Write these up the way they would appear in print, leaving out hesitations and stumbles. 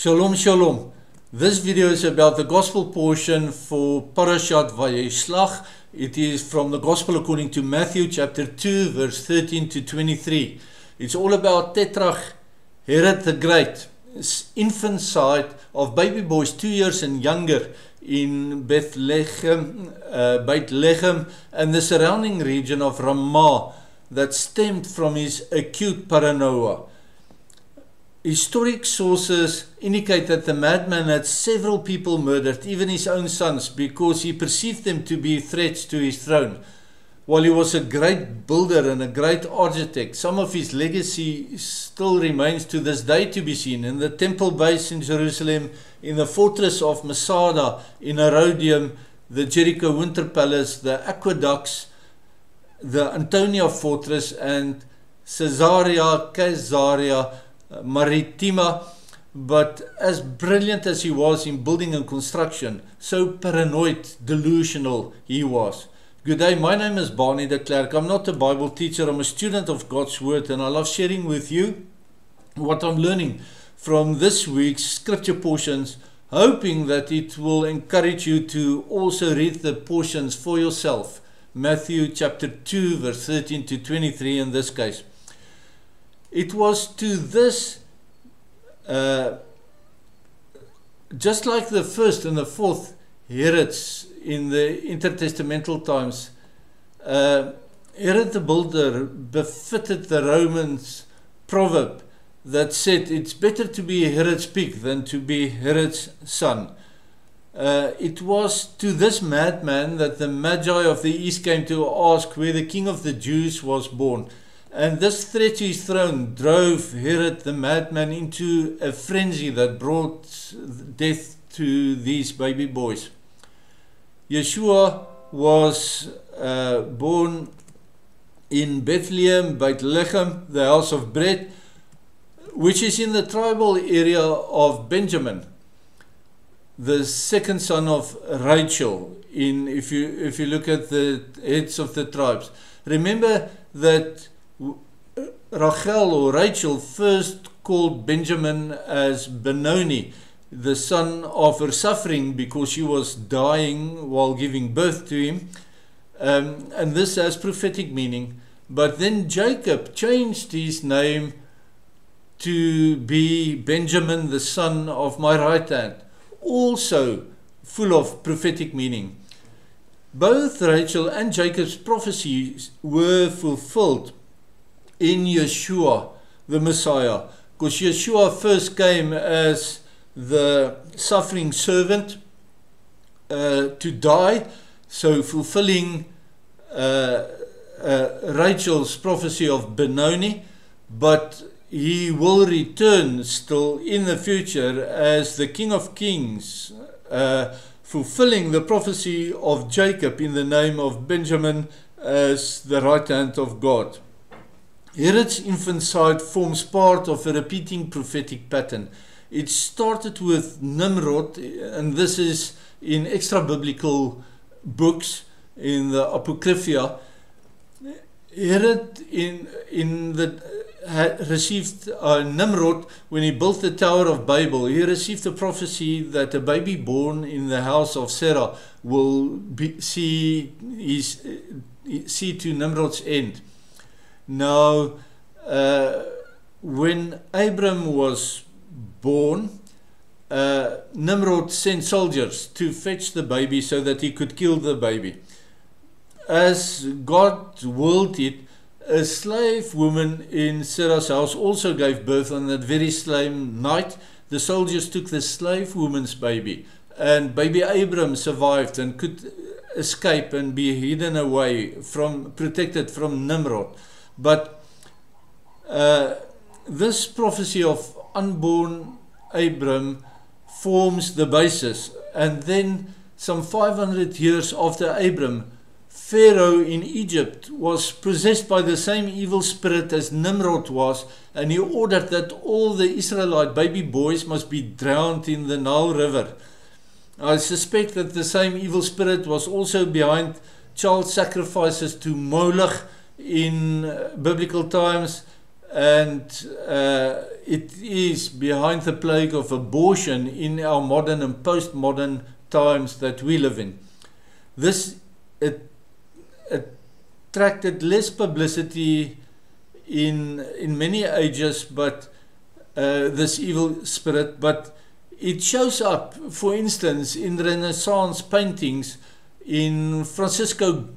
Shalom, shalom. This video is about the gospel portion for Parashat Vayishlach. It is from the gospel according to Matthew chapter 2 verse 13 to 23. It's all about Tetrach, Herod the Great, infanticide of baby boys 2 years and younger in Bethlehem and the surrounding region of Ramah that stemmed from his acute paranoia. Historic sources indicate that the madman had several people murdered, even his own sons, because he perceived them to be threats to his throne. While he was a great builder and a great architect, some of his legacy still remains to this day to be seen in the temple base in Jerusalem, in the fortress of Masada, in Herodium, the Jericho Winter Palace, the aqueducts, the Antonia Fortress, and Caesarea Maritima. But as brilliant as he was in building and construction, so paranoid, delusional he was. Good day, my name is Barney de Klerk. I'm not a Bible teacher, I'm a student of God's Word, and I love sharing with you what I'm learning from this week's scripture portions, hoping that it will encourage you to also read the portions for yourself. Matthew chapter 2 verse 13 to 23 in this case. It was to this, just like the first and the fourth Herods in the intertestamental times, Herod the Builder befitted the Romans proverb that said it's better to be Herod's pig than to be Herod's son. It was to this madman that the Magi of the East came to ask where the King of the Jews was born. And this threat to his throne drove Herod the madman into a frenzy that brought death to these baby boys. Yeshua was born in Bethlehem, the house of bread, which is in the tribal area of Benjamin, the second son of Rachel. If you look at the heads of the tribes, remember that Rachel or Rachel first called Benjamin as Benoni, the son of her suffering, because she was dying while giving birth to him, and this has prophetic meaning. But then Jacob changed his name to be Benjamin, the son of my right hand, also full of prophetic meaning. Both Rachel and Jacob's prophecies were fulfilled in Yeshua, the Messiah, because Yeshua first came as the suffering servant to die, so fulfilling Rachel's prophecy of Benoni, but he will return still in the future as the King of Kings, fulfilling the prophecy of Jacob in the name of Benjamin as the right hand of God. Herod's infanticide forms part of a repeating prophetic pattern. It started with Nimrod, and this is in extra biblical books in the Apocrypha. Herod received Nimrod when he built the Tower of Babel. He received the prophecy that a baby born in the house of Sarah will see to Nimrod's end. Now, when Abram was born, Nimrod sent soldiers to fetch the baby so that he could kill the baby. As God willed it, a slave woman in Sarah's house also gave birth on that very same night. The soldiers took the slave woman's baby, and baby Abram survived and could escape and be hidden away, protected from Nimrod. But this prophecy of unborn Abram forms the basis, and then some 500 years after Abram, Pharaoh in Egypt was possessed by the same evil spirit as Nimrod was, and he ordered that all the Israelite baby boys must be drowned in the Nile River. I suspect that the same evil spirit was also behind child sacrifices to Moloch in biblical times, and it is behind the plague of abortion in our modern and postmodern times that we live in. This attracted less publicity in many ages, but this evil spirit, but it shows up, for instance, in Renaissance paintings, in Francisco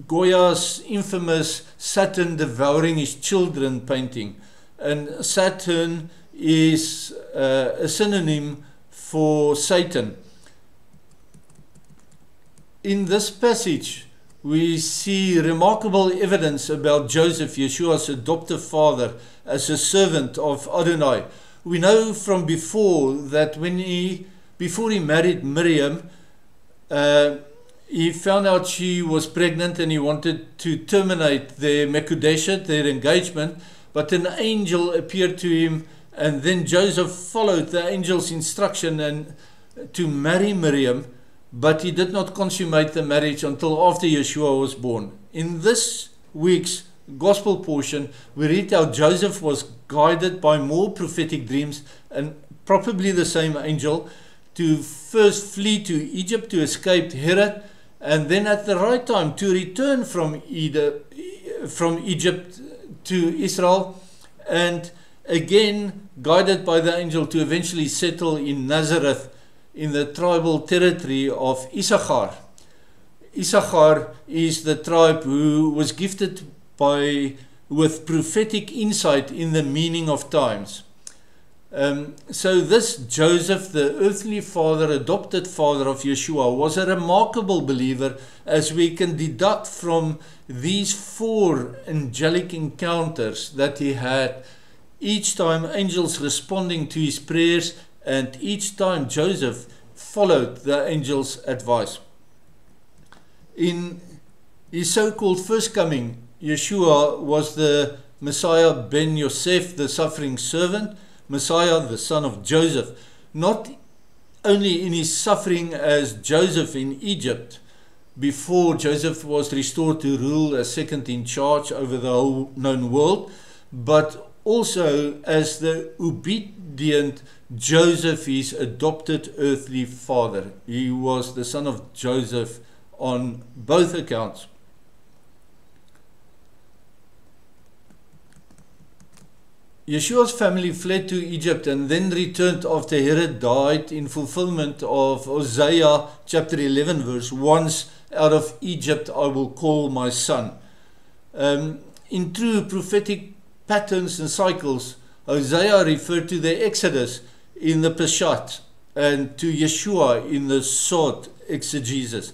Goya's infamous Saturn devouring his children painting. And Saturn is a synonym for Satan. In this passage, we see remarkable evidence about Joseph, Yeshua's adoptive father, as a servant of Adonai. We know from before that before he married Miriam, he found out she was pregnant and he wanted to terminate their Mekudeshet, their engagement, but an angel appeared to him, and then Joseph followed the angel's instruction and to marry Miriam, but he did not consummate the marriage until after Yeshua was born. In this week's gospel portion, we read how Joseph was guided by more prophetic dreams and probably the same angel to first flee to Egypt to escape Herod, and then at the right time to return from Egypt to Israel, and again guided by the angel to eventually settle in Nazareth in the tribal territory of Issachar. Issachar is the tribe who was gifted with prophetic insight in the meaning of times. So this Joseph, the earthly father, adopted father of Yeshua, was a remarkable believer, as we can deduct from these 4 angelic encounters that he had, each time angels responding to his prayers, and each time Joseph followed the angel's advice. In his so-called first coming, Yeshua was the Messiah ben Yosef, the suffering servant, Messiah, the son of Joseph, not only in his suffering as Joseph in Egypt, before Joseph was restored to rule as second in charge over the whole known world, but also as the obedient Joseph, his adopted earthly father. He was the son of Joseph on both accounts. Yeshua's family fled to Egypt and then returned after Herod died, in fulfillment of Hosea chapter 11 verse, "Once out of Egypt I will call my son." In true prophetic patterns and cycles, Hosea referred to the Exodus in the Peshat and to Yeshua in the Sod exegesis.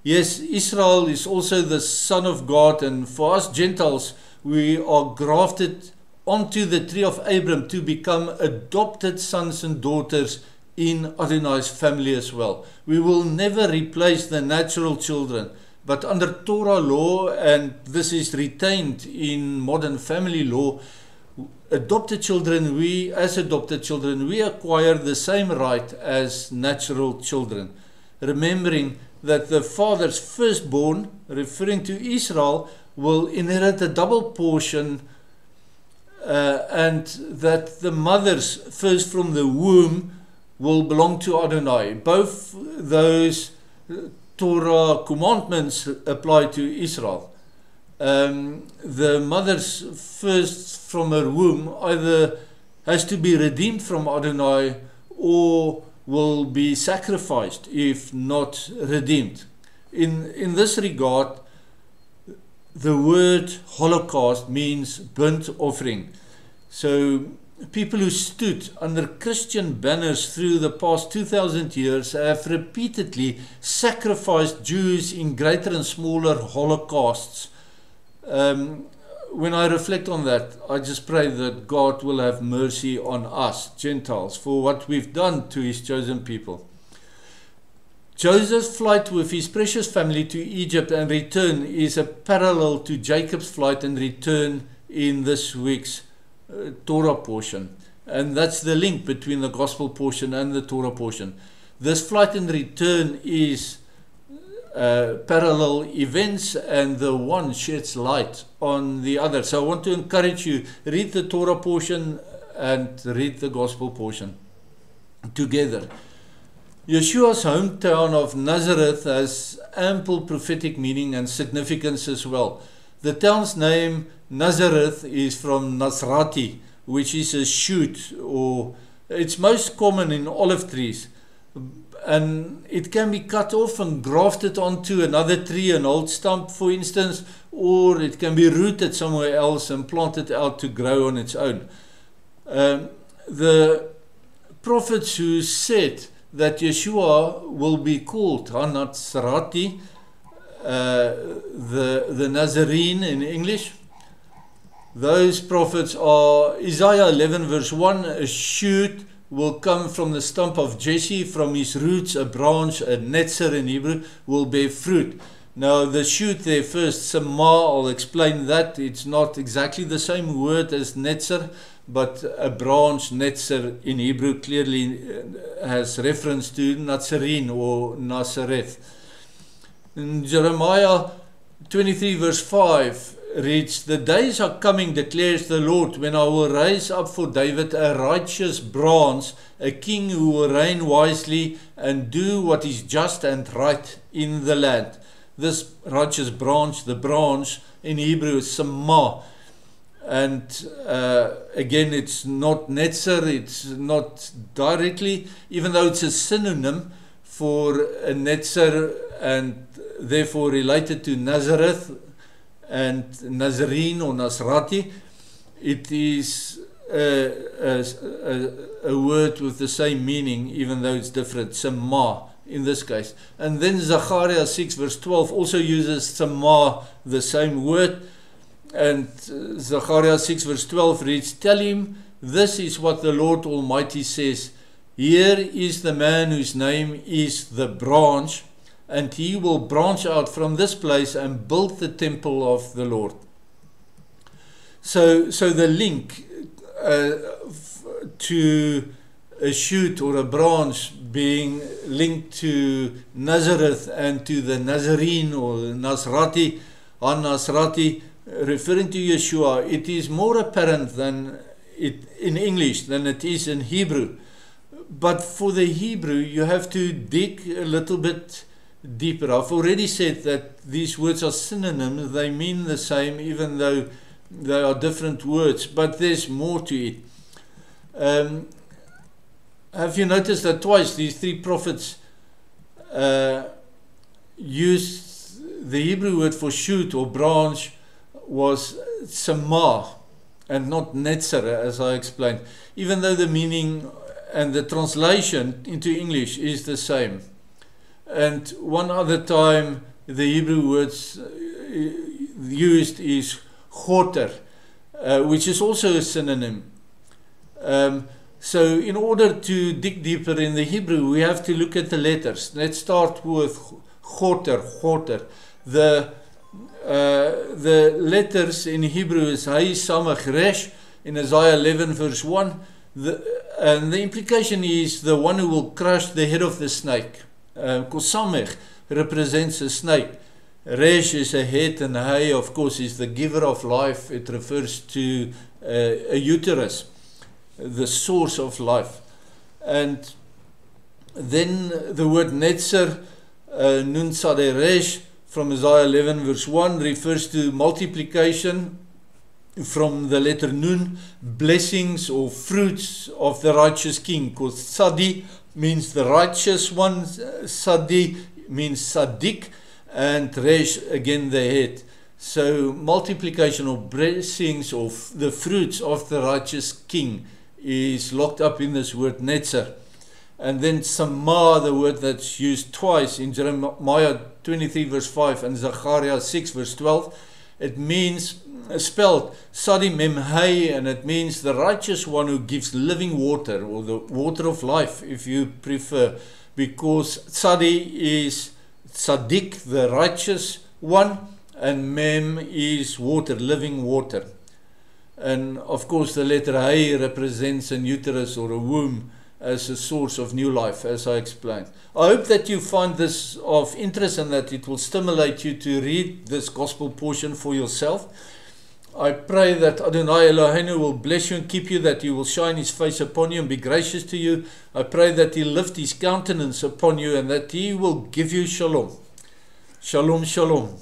Yes, Israel is also the son of God, and for us Gentiles, we are grafted onto the tree of Abraham to become adopted sons and daughters in Adonai's family as well. We will never replace the natural children, but under Torah law, and this is retained in modern family law, adopted children, we acquire the same right as natural children. Remembering that the father's firstborn, referring to Israel, will inherit a double portion, and that the mother's first from the womb will belong to Adonai. Both those Torah commandments apply to Israel. The mother's first from her womb either has to be redeemed from Adonai or will be sacrificed if not redeemed. In this regard, the word Holocaust means burnt offering. So people who stood under Christian banners through the past 2,000 years have repeatedly sacrificed Jews in greater and smaller holocausts. When I reflect on that, I just pray that God will have mercy on us, Gentiles, for what we've done to his chosen people. Joseph's flight with his precious family to Egypt and return is a parallel to Jacob's flight and return in this week's Torah portion. And that's the link between the gospel portion and the Torah portion. This flight and return is parallel events, and the one sheds light on the other. So I want to encourage you, read the Torah portion and read the Gospel portion together. Yeshua's hometown of Nazareth has ample prophetic meaning and significance as well. The town's name, Nazareth, is from Nazrati, which is a shoot, or it's most common in olive trees. And it can be cut off and grafted onto another tree, an old stump for instance, or it can be rooted somewhere else and planted out to grow on its own. The prophets who said that Yeshua will be called HaNazrati, the Nazarene in English, those prophets are Isaiah 11 verse 1, a shoot will come from the stump of Jesse, from his roots a branch, a netzer in Hebrew, will bear fruit. Now the shoot there first, Samah, I'll explain that. It's not exactly the same word as netzer, but a branch, netzer in Hebrew, clearly has reference to Nazarene or Nazareth. In Jeremiah 23 verse 5 reads, the days are coming, declares the Lord, when I will raise up for David a righteous branch, a king who will reign wisely and do what is just and right in the land. This righteous branch, the branch in Hebrew is Samah. And again, it's not netzer, it's not directly, even though it's a synonym for a netzer and therefore related to Nazareth and Nazarene or Nazrati, it is a word with the same meaning, even though it's different, Samah in this case. And then Zechariah 6 verse 12 also uses Samah, the same word. And Zechariah 6 verse 12 reads, tell him, this is what the Lord Almighty says, here is the man whose name is the branch, and he will branch out from this place and build the temple of the Lord. So the link to a shoot or a branch being linked to Nazareth and to the Nazarene or Nazrati, HaNazrati, referring to Yeshua, it is more apparent than it in English than it is in Hebrew. But for the Hebrew, you have to dig a little bit deeper. I've already said that these words are synonyms. They mean the same, even though they are different words, but there's more to it. Have you noticed that twice these three prophets used the Hebrew word for shoot or branch was Samah and not netzer, as I explained, even though the meaning and the translation into English is the same. And one other time the Hebrew words used is choter, which is also a synonym. So in order to dig deeper in the Hebrew, we have to look at the letters. Let's start with choter. The letters in Hebrew is Hay Samach Resh in Isaiah 11 verse 1. And the implication is the one who will crush the head of the snake. Because Samech represents a snake. Resh is a head, and Hay, of course, is the giver of life. It refers to a uterus, the source of life. And then the word netzer, Nun Sadeh Resh, from Isaiah 11 verse 1, refers to multiplication from the letter Nun, blessings or fruits of the righteous king. Because Sadi means the righteous one, Sadi means Sadik, and Resh, again, the head. So multiplication of blessings of the fruits of the righteous king is locked up in this word netzer. And then Samah, the word that's used twice in Jeremiah 23 verse 5 and Zechariah 6 verse 12, it means, spelled Sadi Mem Hay, and it means the righteous one who gives living water, or the water of life if you prefer, because Sadi is Sadik, the righteous one, and Mem is water, living water. And of course the letter Hay represents an uterus or a womb, as a source of new life, as I explained. I hope that you find this of interest and that it will stimulate you to read this gospel portion for yourself. I pray that Adonai Eloheinu will bless you and keep you, that He will shine His face upon you and be gracious to you. I pray that He'll lift His countenance upon you and that He will give you shalom. Shalom, shalom.